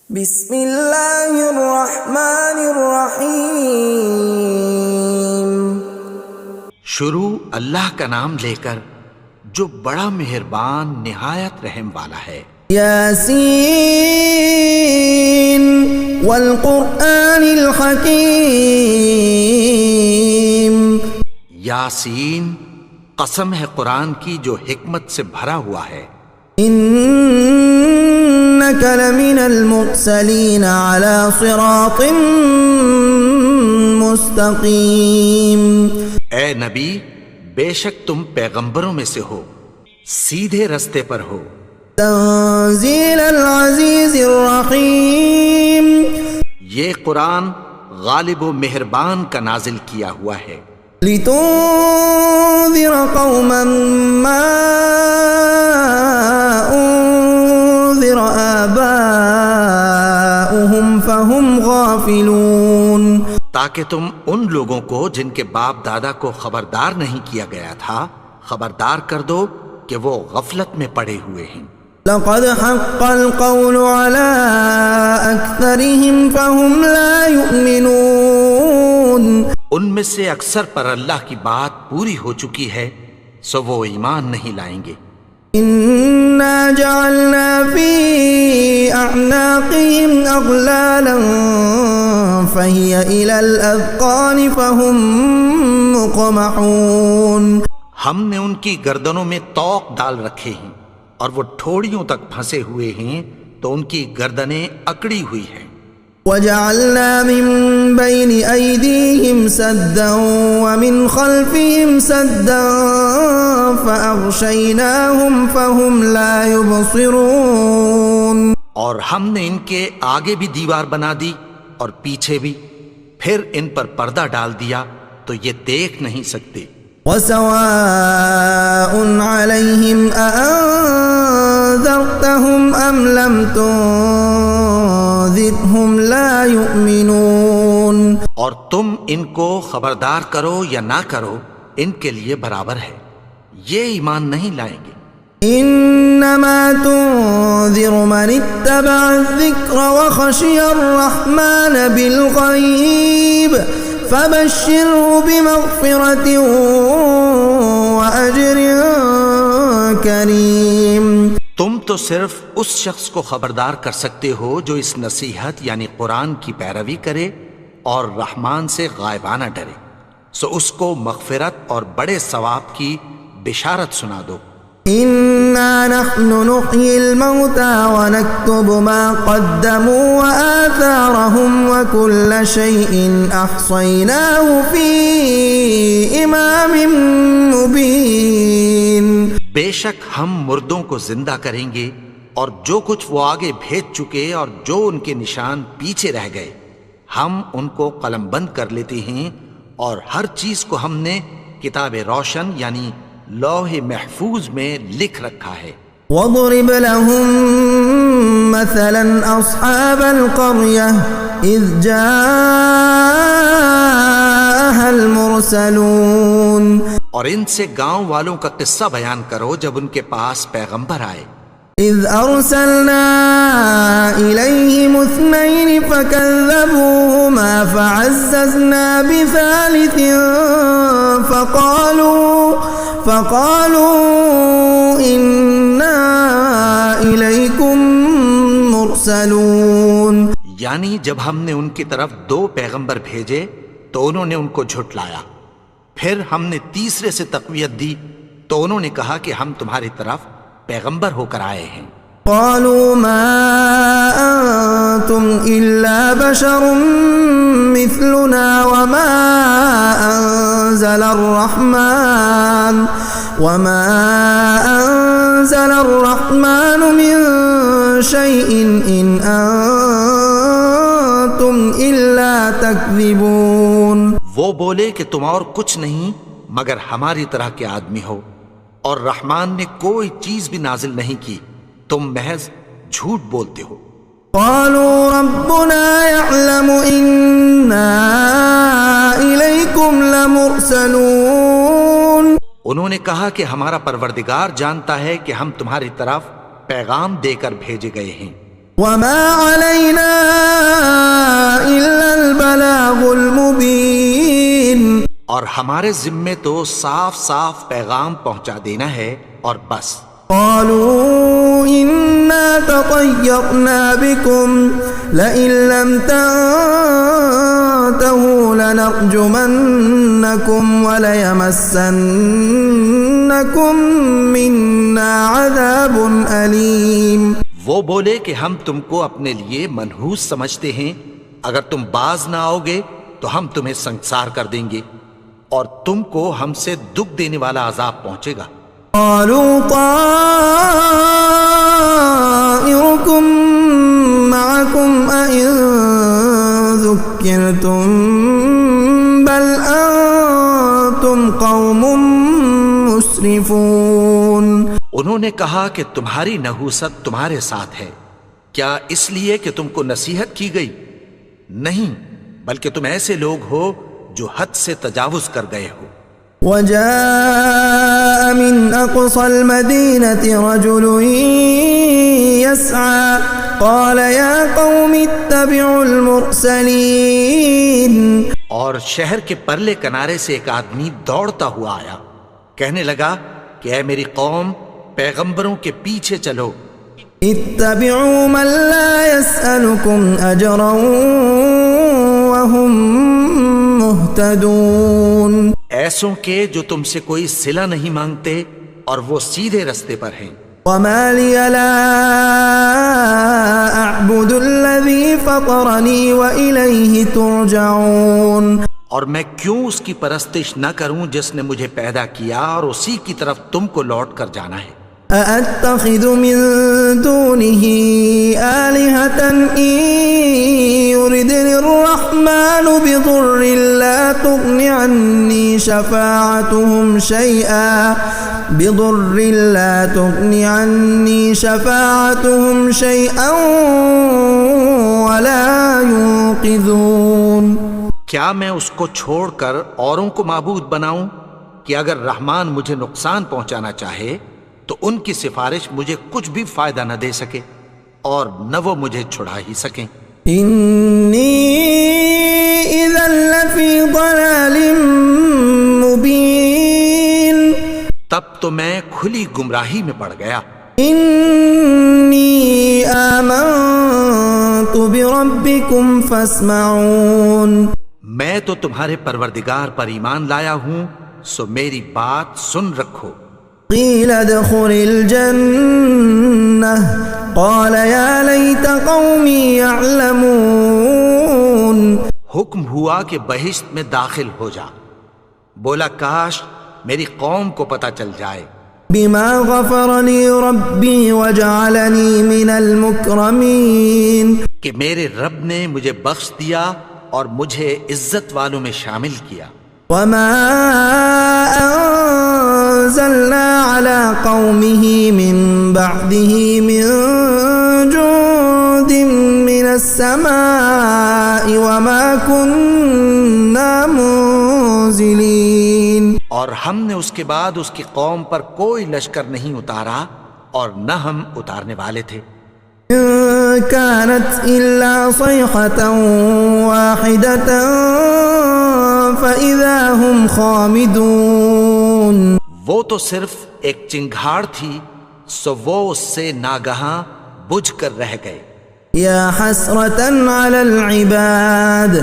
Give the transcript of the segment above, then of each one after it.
بسم اللہ الرحمن الرحیم۔ شروع اللہ کا نام لے کر جو بڑا مہربان نہایت رحم والا ہے۔ یاسین والقرآن الحکیم۔ یاسین، قسم ہے قرآن کی جو حکمت سے بھرا ہوا ہے۔ انک لمن المرسلین علی صراط مستقیم۔ اے نبی، بے شک تم پیغمبروں میں سے ہو، سیدھے رستے پر ہو۔ تنزیل العزیز الرحیم۔ یہ قرآن غالب و مہربان کا نازل کیا ہوا ہے۔ لتنذر قوما ما انذر آباؤهم فهم غافلون۔ تاکہ تم ان لوگوں کو جن کے باپ دادا کو خبردار نہیں کیا گیا تھا خبردار کر دو کہ وہ غفلت میں پڑے ہوئے ہیں۔ لقد حق القول على أكثرهم فهم لا يؤمنون۔ ان میں سے اکثر پر اللہ کی بات پوری ہو چکی ہے سو وہ ایمان نہیں لائیں گے۔ إنا جعلنا في أعناقهم أغلالا فهي إلى الأذقان فهم مقمحون۔ ہم نے ان کی گردنوں میں طوق ڈال رکھے ہیں اور وہ ٹھوڑیوں تک پھنسے ہوئے ہیں تو ان کی گردنیں اکڑی ہوئی ہیں۔ وجعلنا من بين أيديهم سدا ومن خلفهم سدا فأغشيناهم فهم لا يبصرون۔ اور ہم نے ان کے آگے بھی دیوار بنا دی اور پیچھے بھی، پھر ان پر پردہ ڈال دیا تو یہ دیکھ نہیں سکتے۔ وسواء عليهم أأنذرتهم أم لم تنذرهم لا يؤمنون۔ اور تم ان کو خبردار کرو یا نہ کرو ان کے لیے برابر ہے، یہ ایمان نہیں لائیں گے۔ انما تنذر من اتبع الذکر وخشی الرحمن بالغیب فبشره بمغفرة وأجر کریم۔ تم تو صرف اس شخص کو خبردار کر سکتے ہو جو اس نصیحت یعنی قرآن کی پیروی کرے اور رحمان سے غائبانہ ڈرے، سو اس کو مغفرت اور بڑے ثواب کی بشارت سنا دو۔ انا نحن نحيي الموتى ونكتب ما قدموا وآثارهم وكل شيء احصيناه في امام مبين۔ بے شک ہم مردوں کو زندہ کریں گے اور جو کچھ وہ آگے بھیج چکے اور جو ان کے نشان پیچھے رہ گئے ہم ان کو قلم بند کر لیتے ہیں، اور ہر چیز کو ہم نے کتاب روشن یعنی لوح محفوظ میں لکھ رکھا ہے۔ وَاضْرِبْ لَهُم مَّثَلًا أَصْحَابَ الْقَرْيَةِ إِذْ جَاءَهَا الْمُرْسَلُونَ۔ اور ان سے گاؤں والوں کا قصہ بیان کرو جب ان کے پاس پیغمبر آئے۔ إِذْ أَرْسَلْنَا إِلَيْهِمُ اثْنَيْنِ فَكَذَّبُوهُمَا فَعَزَّزْنَا بِثَالِثٍ فَقَالُوا إِنَّا إِلَيْكُمْ مُرْسَلُونَ۔ یعنی جب ہم نے ان کی طرف 2 پیغمبر بھیجے تو انہوں نے ان کو جھٹلایا، پھر ہم نے تیسرے سے تقویت دی تو انہوں نے کہا کہ ہم تمہاری طرف پیغمبر ہو کر آئے ہیں۔ قالوا ما أنتم إلا بشر مثلنا وما أنزل الرحمن من شيء إن أنتم إلا تكذبون۔ وہ بولے کہ تم اور کچھ نہیں مگر ہماری طرح کے آدمی ہو، اور رحمان نے کوئی چیز بھی نازل نہیں کی، تم محض جھوٹ بولتے ہو۔ قالوا ربنا يعلم إنا إليكم لمرسلون۔ انہوں نے کہا کہ ہمارا پروردگار جانتا ہے کہ ہم تمہاری طرف پیغام دے کر بھیجے گئے ہیں۔ وما علينا ہمارے ذمے تو صاف صاف پیغام پہنچا دینا ہے اور بس. قالوا إنا تطيرنا بكم لئن لم تنتهوا لنرجمنكم وليمسنكم منا عذاب أليم. وہ بولے کہ ہم تم کو اپنے لیے منحوس سمجھتے ہیں، اگر تم باز نہ آؤ گے تو ہم تمہیں سنگسار کر دیں گے اور تم کو ہم سے دکھ دینے والا عذاب پہنچے گا. قالوا طائركم معكم أئن ذكرتم بل أنتم قوم مسرفون. انہوں نے کہا کہ تمہاری نحوست تمہارے ساتھ ہے، کیا اس لیے کہ تم کو نصیحت کی گئی؟ نہیں، بلکہ تم ایسے لوگ ہو جو حد سے تجاوز کر گئے ہو. وجاء من أقصى المدينة رجل يسعى قال يا قوم اتبعوا المرسلين. اور شہر کے پرلے کنارے سے ایک آدمی دوڑتا ہوا آیا، کہنے لگا کہ اے میری قوم، پیغمبروں کے پیچھے چلو. اتبعوا من لا يسألكم أجرا وهم مهتدون. ایسوں کے جو تم سے کوئی صلہ نہیں مانگتے اور وہ سیدھے رستے پر ہیں. وما لي لا أعبد الذي فطرني وإليه ترجعون. اور میں کیوں اس کی پرستش نہ کروں جس نے مجھے پیدا کیا اور اسی کی طرف تم کو لوٹ کر جانا ہے. أأتخذ من دونه آلهة إن يردني الرحمن بضر لا تغن عني شفاعتهم شيئا ولا ينقذون. کیا میں اس کو چھوڑ کر اوروں کو معبود بناؤں کہ اگر رحمان مجھے نقصان پہنچانا چاہے تو ان کی سفارش مجھے کچھ بھی فائدہ نہ دے سکے اور نہ وہ مجھے چھڑا ہی سکیں. انی اذا لفی ضلال مبین. تب تو میں کھلی گمراہی میں پڑ گیا. انی آمنت بربکم فاسمعون. میں تو تمہارے پروردگار پر ایمان لایا ہوں، سو میری بات سن رکھو. قیل ادخل الجنة قال یا لیت قومی یعلمون. حکم ہوا کہ بہشت میں داخل ہو جا. بولا کاش میری قوم کو پتہ چل جائے. بما غفر لی ربی وجعلنی من المکرمین. کہ میرے رب نے مجھے بخش دیا اور مجھے عزت والوں میں شامل کیا. وما انزلنا على قومه من بعده من جند من السماء وما كنا منزلين. اور ہم نے اس کے بعد اس کی قوم پر کوئی لشکر نہیں اتارا اور نہ ہم اتارنے والے تھے. كانت إلا صيحة واحدة فإذا هم خامدون. وہ تو صرف ایک چنگھاڑ تھی، سو وہ اس سے ناگہاں بجھ کر رہ گئے. یا حسرة على العباد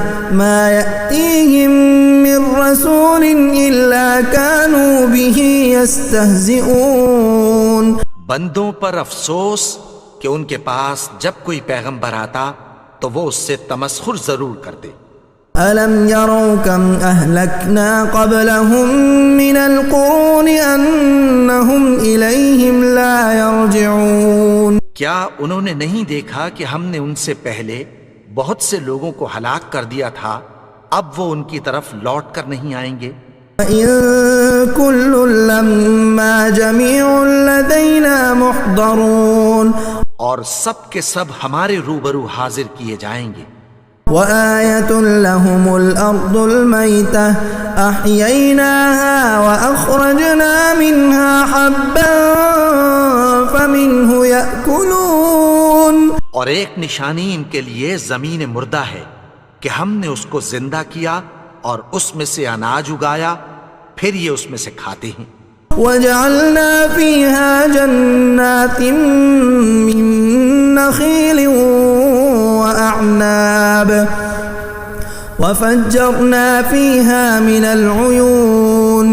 ما يأتيهم من رسول إلا كانوا به يستهزئون. بندوں پر افسوس کہ ان کے پاس جب کوئی پیغمبر آتا تو وہ اس سے تمسخر ضرور کرتے. أَلَمْ يَرَوْا كَمْ أَهْلَكْنَا قَبْلَهُمْ مِنَ الْقُرُونِ أَنَّهُمْ إِلَيْهِمْ لَا يَرْجِعُونَ. کیا انہوں نے نہیں دیکھا کہ ہم نے ان سے پہلے بہت سے لوگوں کو ہلاک کر دیا تھا، اب وہ ان کی طرف لوٹ کر نہیں آئیں گے. إِن كُلٌّ لَّمَّا جَمِيعٌ لَّدَيْنَا مُحْضَرُونَ. اور سب کے سب ہمارے روبرو حاضر کیے جائیں گے. وآية لهم الأرض الميتة أحييناها وأخرجنا منها حبا فمنه يأكلون. اور ایک نشانی ان کے لیے زمین مردہ ہے کہ ہم نے اس کو زندہ کیا اور اس میں سے اناج اگایا، پھر یہ اس میں سے کھاتے ہیں۔ وجعلنا فيها جنات من نخيل وأعناب وفجرنا فيها من العيون،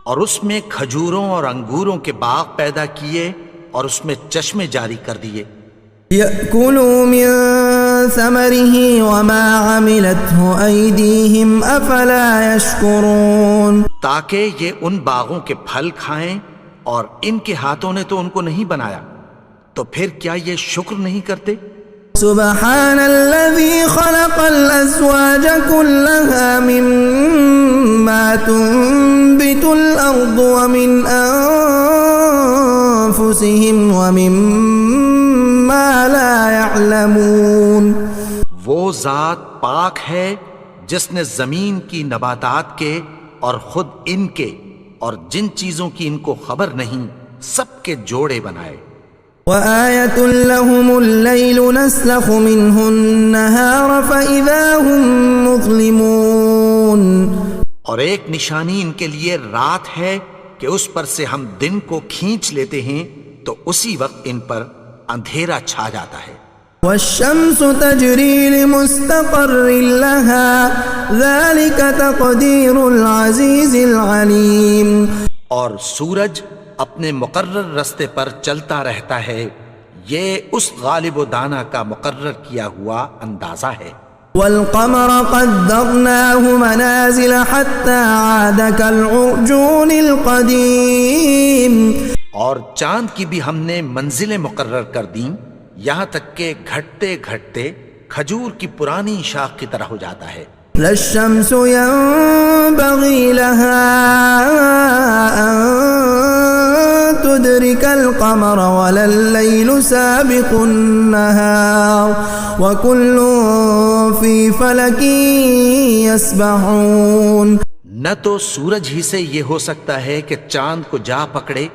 اور اس میں کھجوروں اور انگوروں کے باغ پیدا کیے اور اس میں چشمے جاری کر دیے۔ يأكلوا من ثمره وما عملته أيديهم أفلا يشكرون، تاکہ یہ ان باغوں کے پھل کھائیں، اور ان کے ہاتھوں نے تو ان کو نہیں بنایا، تو پھر کیا یہ شکر نہیں کرتے؟ سبحان الذي خلق الأزواج كلها مما تنبت الأرض ومن أنفسهم ومما لا يعلمون، وہ ذات پاک ہے جس نے زمین کی نباتات کے اور خود ان کے اور جن چیزوں کی ان کو خبر نہیں سب کے جوڑے بنائے۔ وآية لهم الليل نسلخ منه النهار فإذا هم مظلمون، اور ایک نشانی ان کے لیے رات ہے کہ اس پر سے ہم دن کو کھینچ لیتے ہیں تو اسی وقت ان پر اندھیرا چھا جاتا ہے۔ والشمس تجري لمستقر لها ذلك تقدير العزيز العليم، اور سورج اپنے مقرر رستے پر چلتا رہتا ہے، یہ اس غالب و دانا کا مقرر کیا ہوا اندازہ ہے۔ والقمر قدرناه منازل حتى عاد كالعرجون القديم، اور چاند کی بھی ہم نے منزلیں مقرر کر دیں، یہاں تک کہ گھٹتے گھٹتے کھجور کی پرانی شاخ کی طرح ہو جاتا ہے۔ لا الشمس ينبغي لها أن تدرك القمر ولا الليل سابق النهار وكل في فلك يسبحون، نہ تو سورج ہی سے یہ ہو سکتا ہے کہ چاند کو جا پکڑے،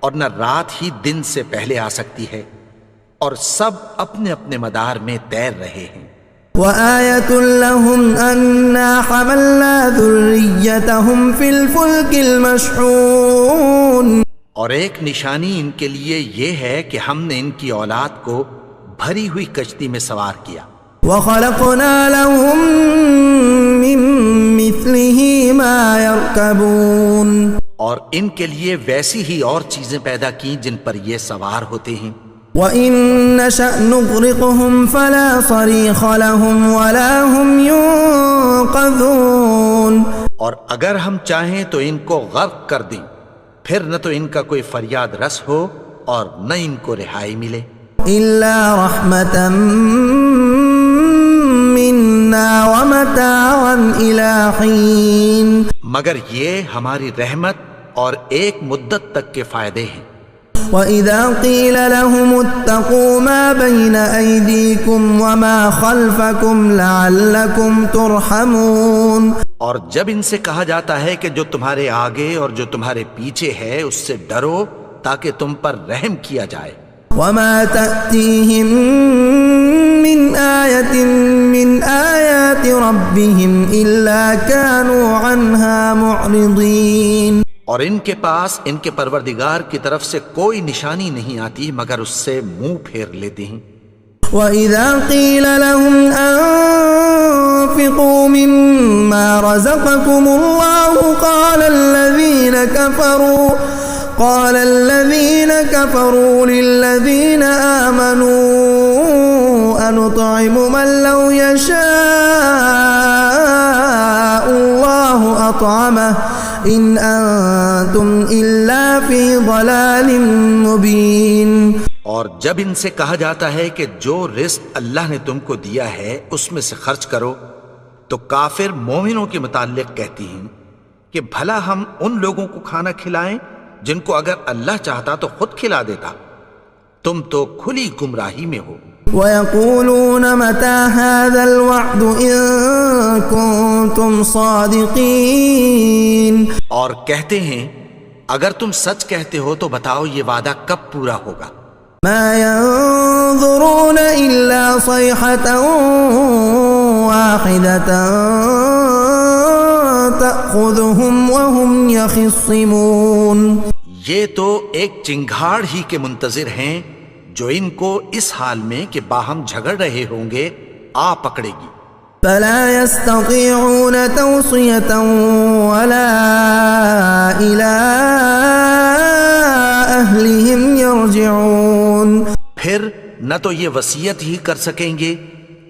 اور نہ رات ہی دن سے پہلے آ سکتی ہے، اور سب اپنے اپنے مدار میں تیر رہے ہیں۔ وآية لهم أنا حملنا ذريتهم في الفلك المشحون، اور ایک نشانی ان کے لیے یہ ہے کہ ہم نے ان کی اولاد کو بھری ہوئی کشتی میں سوار کیا۔ وخلقنا لهم من مثله ما يركبون، اور ان کے لیے ویسی ہی اور چیزیں پیدا کی جن پر یہ سوار ہوتے ہیں۔ وَإِن نَّشَأْ نُغْرِقْهُمْ فَلَا صَرِيخَ لَهُمْ وَلَا هُمْ يُنقَذُونَ، اور اگر ہم چاہیں تو ان کو غرق کر دیں، پھر نہ تو ان کا کوئی فریاد رس ہو اور نہ ان کو رہائی ملے۔ إِلَّا رَحْمَةً مِّنَّا وَمَتَاعًا إِلَىٰ حِينٍ، مگر یہ ہماری رحمت اور ایک مدت تک کے فائدے ہیں۔ وَإِذَا قِيلَ لَهُمُ اتَّقُوا مَا بَيْنَ أَيْدِيكُمْ وَمَا خَلْفَكُمْ لَعَلَّكُمْ تُرْحَمُونَ، اور جب ان سے کہا جاتا ہے کہ جو تمہارے آگے اور جو تمہارے پیچھے ہے اس سے ڈرو تاکہ تم پر رحم کیا جائے۔ وَمَا تَأْتِيهِم مِّنْ آيَةٍ مِّنْ آيَاتِ رَبِّهِمْ إِلَّا كَانُوا عَنْهَا مُعْرِضِينَ، اور ان کے پاس ان کے پروردگار کی طرف سے کوئی نشانی نہیں آتی مگر اس سے منہ پھیر لیتے ہیں۔ وَإِذَا قِيلَ لَهُمْ أَنفِقُوا مِمَّا رَزَقَكُمُ اللَّهُ قَالَ الَّذِينَ كَفَرُوا لِلَّذِينَ آمَنُوا أَنُطْعِمُ مَن لَّوْ يَشَاءُ اللَّهُ أَطْعَمَهُ إِنْ أَنتُمْ إِلَّا فِي ضَلَالٍ مُّبِينٍ، اور جب ان سے کہا جاتا ہے کہ جو رزق اللہ نے تم کو دیا ہے اس میں سے خرچ کرو، تو کافر مومنوں کے متعلق کہتی ہیں کہ بھلا ہم ان لوگوں کو کھانا کھلائیں جن کو اگر اللہ چاہتا تو خود کھلا دیتا، تم تو کھلی گمراہی میں ہو۔ وَيَقُولُونَ مَتَىٰ هَٰذَا الْوَعْدُ إِن كُنتُمْ صَادِقِينَ، اور کہتے ہیں اگر تم سچ کہتے ہو تو بتاؤ یہ وعدہ کب پورا ہوگا۔ مَا يَنظُرُونَ إِلَّا صَيْحَةً وَاحِدَةً تأخذهم وهم يخصمون. یہ تو ایک چنگھاڑ ہی کے منتظر ہیں جو ان کو اس حال میں کہ باہم جھگڑ رہے ہوں گے آ پکڑے گی. فلا يستطيعون توصية ولا إلى أهلهم يرجعون. پھر نہ تو یہ وصیت ہی کر سکیں گے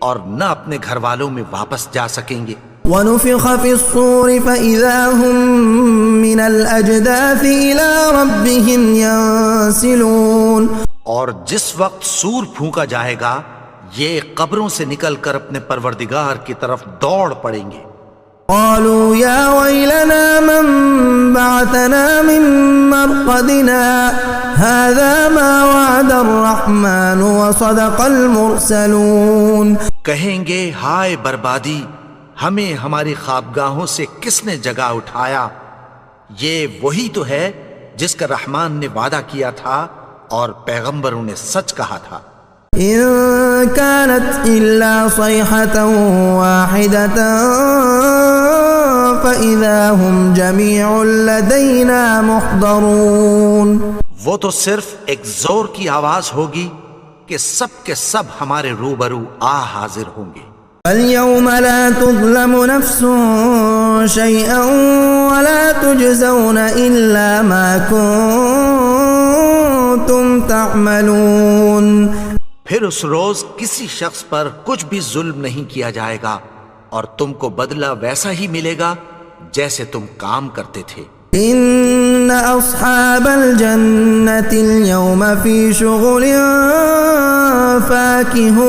اور نہ اپنے گھر والوں میں واپس جا سکیں گے. ونفخ في الصور فإذا هم من الأجداث إلى ربهم ينسلون. اور جس وقت سور پھونکا جائے گا یہ قبروں سے نکل کر اپنے پروردگار کی طرف دوڑ پڑیں گے. قالوا يا ويلنا من بعثنا من مرقدنا هذا ما وعد الرحمن وصدق المرسلون. کہیں گے ہائے بربادی، ہمیں ہماری خوابگاہوں سے کس نے جگا اٹھایا؟ یہ وہی تو ہے جس کا رحمان نے وعدہ کیا تھا اور پیغمبروں نے سچ کہا تھا. إن كانت إلا صيحة واحدة فإذا هم جميع لدينا محضرون. وہ تو صرف ایک زور کی آواز ہوگی کہ سب کے سب ہمارے روبرو آ حاضر ہوں گے. اليوم لا تظلم نفس شيئا ولا تجزون إلا ما كنتم تعملون. پھر اس روز کسی شخص پر کچھ بھی ظلم نہیں کیا جائے گا اور تم کو بدلہ ویسا ہی ملے گا جیسے تم کام کرتے تھے. ان اصحاب الجنة اليوم في شغل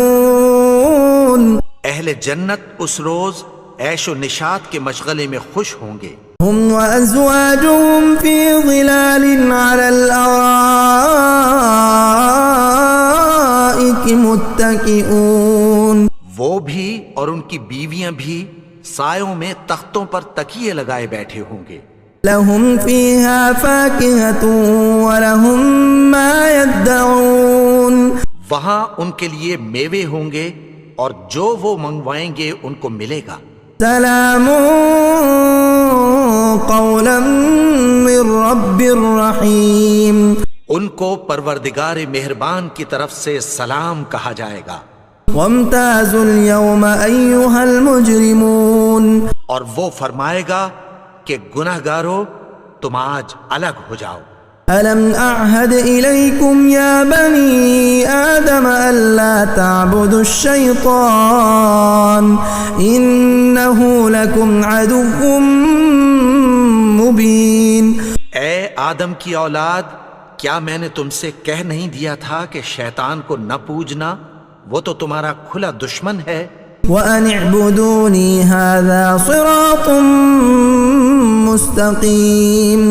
فاكهون. اہل جنت اس روز عیش و نشاط کے مشغلے میں خوش ہوں گے. هم وازواجهم في ظلال على الارائك متكئون. وہ بھی اور ان کی بیویاں بھی سایوں میں تختوں پر تکیے لگائے بیٹھے ہوں گے. لهم فيها فاكهة ولهم ما يدعون. وہاں ان کے لیے میوے ہوں گے اور جو وہ منگوائیں گے ان کو ملے گا. سلام قولا من رب الرحیم. ان کو پروردگار مہربان کی طرف سے سلام کہا جائے گا. وامتازوا اليوم ایها المجرمون. اور وہ فرمائے گا کہ گناہگارو تم آج الگ ہو جاؤ. ألم أعهد إليكم يا بني آدم ألا تعبدوا الشيطان إنه لكم عدو مبين. اے آدم کی اولاد، کیا میں نے تم سے کہہ نہیں دیا تھا کہ شیطان کو نہ پوجنا؟ وہ تو تمہارا کھلا دشمن ہے. وأن اعبدوني هذا صراط مستقيم.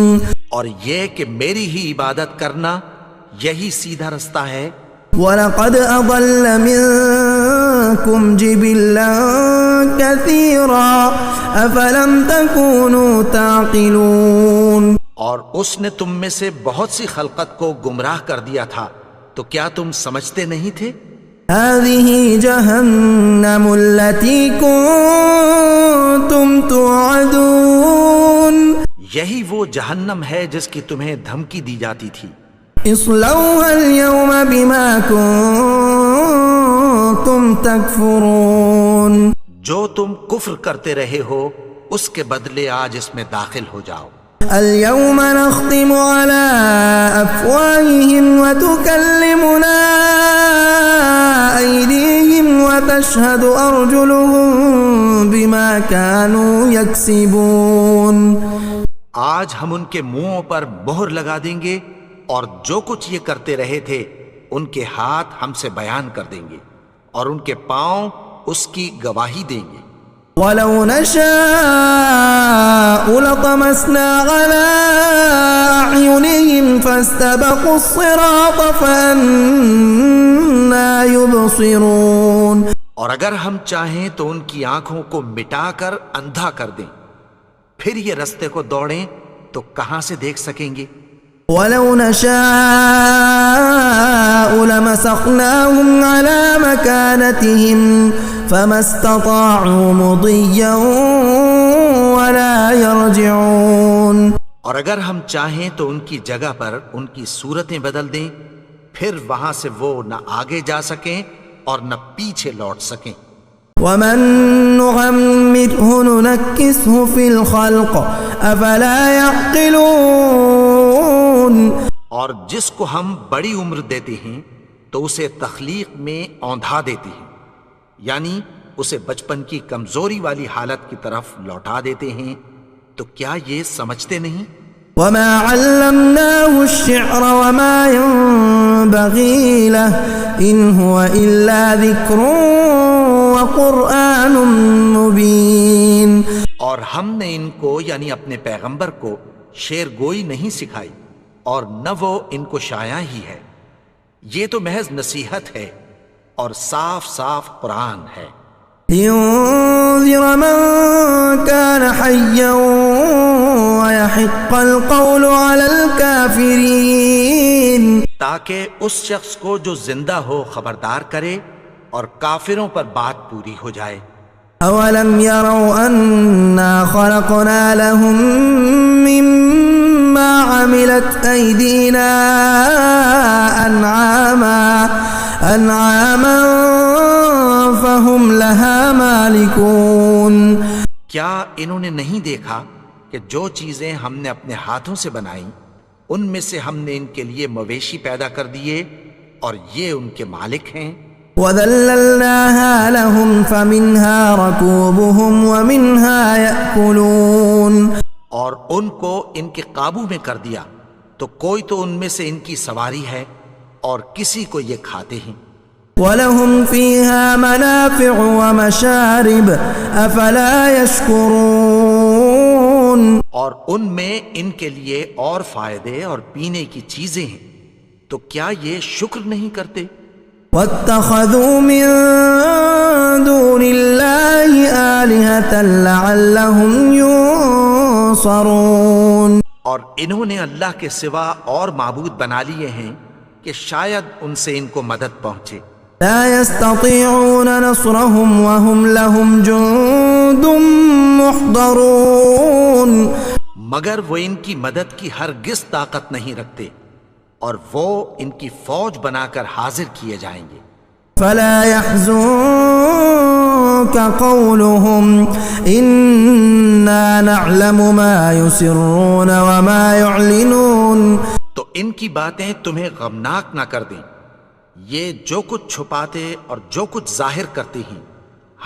اور یہ کہ میری ہی عبادت کرنا یہی سیدھا رستہ ہے. وَلَقَدْ أَضَلَّ مِنكُمْ جِبِلًّا كَثِيرًا أَفَلَمْ تَكُونُوا تَعْقِلُونَ. اور اس نے تم میں سے بہت سی خلقت کو گمراہ کر دیا تھا، تو کیا تم سمجھتے نہیں تھے؟ هَذِهِ جَهَنَّمُ الَّتِي كُنتُمْ تُوعَدُونَ. یہی وہ جہنم ہے جس کی تمہیں دھمکی دی جاتی تھی. اصلوها اليوم بما كنتم تكفرون. جو تم کفر کرتے رہے ہو اس کے بدلے آج اس میں داخل ہو جاؤ. اليوم نختم على أفواههم وتكلمنا أيديهم وتشهد أرجلهم بما كانوا يكسبون. آج ہم ان کے منہوں پر مہر لگا دیں گے اور جو کچھ یہ کرتے رہے تھے ان کے ہاتھ ہم سے بیان کر دیں گے اور ان کے پاؤں اس کی گواہی دیں گے. وَلَوْ نَشَاءُ لَطَمَسْنَا عَلَىٰ أَعْيُنِهِمْ فَاسْتَبَقُوا الصِّرَاطَ فَأَنَّىٰ يُبْصِرُونَ. اور اگر ہم چاہیں تو ان کی آنکھوں کو مٹا کر اندھا کر دیں، پھر یہ رستے کو دوڑیں تو کہاں سے دیکھ سکیں گے. وَلَوْ نَشَاءُ لَمَسَخْنَاهُمْ عَلَىٰ مَكَانَتِهِمْ فَمَا اسْتَطَاعُوا مُضِيًّا ولا يرجعون. اور اگر ہم چاہیں تو ان کی جگہ پر ان کی صورتیں بدل دیں، پھر وہاں سے وہ نہ آگے جا سکیں اور نہ پیچھے لوٹ سکیں. ومن نعمره ننكسه في الخلق افلا يعقلون. اور جس کو ہم بڑی عمر دیتے ہیں تو اسے تخلیق میں اوندھا دیتے ہیں، یعنی اسے بچپن کی کمزوری والی حالت کی طرف لوٹا دیتے ہیں. تو کیا یہ سمجھتے نہیں؟ وما علمناه الشعر وما ينبغي له ان هو الا ذكر وقرآن مبين. اور ہم نے ان کو یعنی اپنے پیغمبر کو شعر گوئی نہیں سکھائی اور نہ وہ ان کو شایا ہی ہے، یہ تو محض نصیحت ہے اور صاف صاف قرآن ہے. لينذر من كان حيا ويحق القول على الكافرين. تاکہ اس شخص کو جو زندہ ہو خبردار کرے اور کافروں پر بات پوری ہو جائے. اولم يروا انا خلقنا لهم مما عملت ايدينا انعاما فهم لها مالكون. کیا انہوں نے نہیں دیکھا کہ جو چیزیں ہم نے اپنے ہاتھوں سے بنائیں ان میں سے ہم نے ان کے لیے مویشی پیدا کر دیے اور یہ ان کے مالک ہیں. وَذَلَّلْنَاهَا لَهُمْ فَمِنْهَا رَكُوبُهُمْ وَمِنْهَا يَأْكُلُونَ. اور ان کو ان کے قابو میں کر دیا تو کوئی تو ان میں سے ان کی سواری ہے اور کسی کو یہ کھاتے ہیں. وَلَهُمْ فِيهَا مَنَافِعُ وَمَشَارِبُ أَفَلَا يَشْكُرُونَ. اور ان میں ان کے لیے اور فائدے اور پینے کی چیزیں ہیں، تو کیا یہ شکر نہیں کرتے؟ وَاتَّخَذُوا مِن دُونِ اللَّهِ آلِهَةً لَعَلَّهُمْ يُنصَرُونَ. اور انہوں نے اللہ کے سوا اور معبود بنا لیے ہیں کہ شاید ان سے ان کو مدد پہنچے. لا يستطيعون نصرهم وهم لهم جند محضرون. مگر وہ ان کی مدد کی ہرگز طاقت نہیں رکھتے اور وہ ان کی فوج بنا کر حاضر کیے جائیں گے. فلا يحزنك قولهم إنا نعلم ما يسرون وما يعلنون. تو ان کی باتیں تمہیں غمناک نہ کر دیں، یہ جو کچھ چھپاتے اور جو کچھ ظاہر کرتے ہیں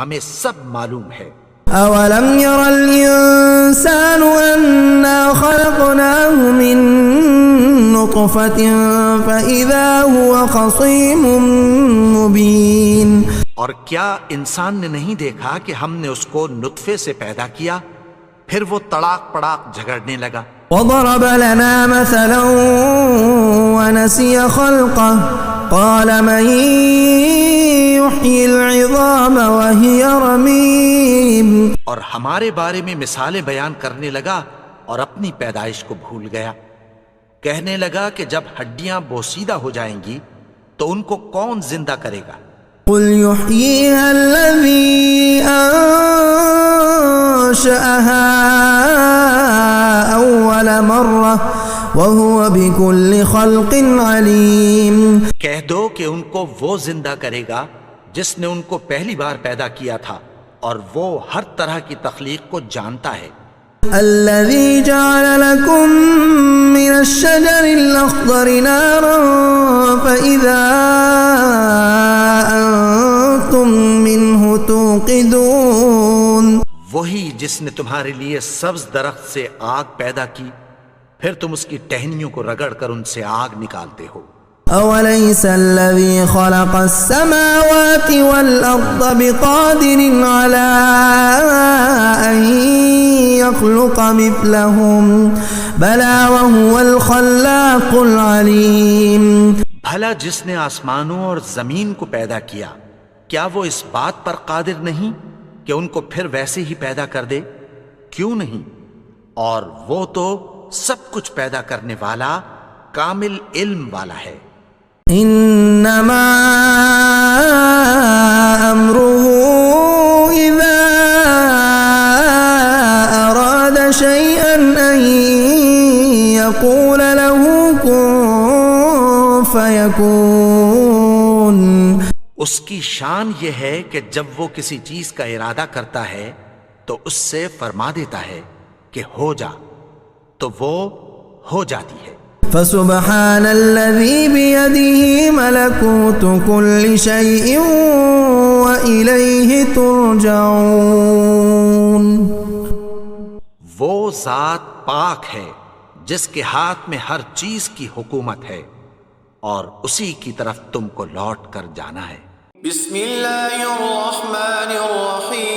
ہمیں سب معلوم ہے. أولم ير الإنسان أنا خلقناه من نطفة فإذا هو خصيم مبين. اور کیا انسان نے نہیں دیکھا کہ ہم نے اس کو نطفے سے پیدا کیا پھر وہ تڑاک پڑاک جھگڑنے لگا. وضرب لنا مثلا ونسي خلقه قال من يحيي العظام وهي رميم. اور ہمارے بارے میں مثالیں بیان کرنے لگا اور اپنی پیدائش کو بھول گیا. کہنے لگا کہ جب ہڈیاں بوسیدہ ہو جائیں گی تو ان کو کون زندہ کرے گا؟ قل يحييها الذي أنشأها أول مرة وهو بكل خلق عليم. کہہ دو کہ ان کو وہ زندہ کرے گا جس نے ان کو پہلی بار پیدا کیا تھا اور وہ ہر طرح کی تخلیق کو جانتا ہے. الذي جعل لكم من الشجر الأخضر نارا فإذا أنتم منه توقدون. وہی جس نے تمہارے لیے سبز درخت سے آگ پیدا کی پھر تم اس کی ٹہنیوں کو رگڑ کر ان سے آگ نکالتے ہو. أوليس الذي خلق السماوات والأرض بقادر على أن يخلق مثلهم بلى وهو الخلاق العليم. بھلا جس نے آسمانوں اور زمین کو پیدا کیا کیا وہ اس بات پر قادر نہیں کہ ان کو پھر ویسے ہی پیدا کر دے؟ کیوں نہیں؟ اور وہ تو سب کچھ پیدا کرنے والا کامل علم والا ہے. انما امره اذا اراد اس کی شان یہ ہے کہ جب وہ کسی چیز کا ارادہ کرتا ہے تو اس سے فرما دیتا ہے کہ ہو جا، تو وہ ہو جاتی ہے۔ فسبحان الذي بيده ملكوت كل شيء وإليه ترجعون۔ وہ ذات پاک ہے جس کے ہاتھ میں ہر چیز کی حکومت ہے اور اسی کی طرف تم کو لوٹ کر جانا ہے۔ بسم اللہ الرحمن الرحیم،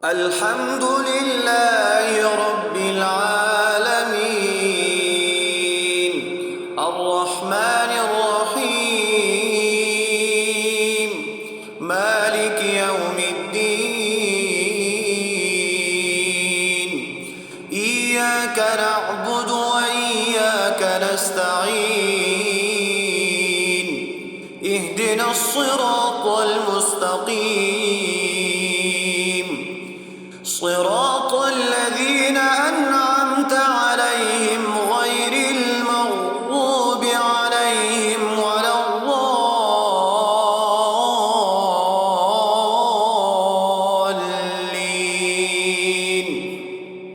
الحمد للہ رب العالمین، الرحمن الرحیم، مالک یوم الدین، ایاک نعبد و ایاک نستعین، اهدنا الصراط المستقيم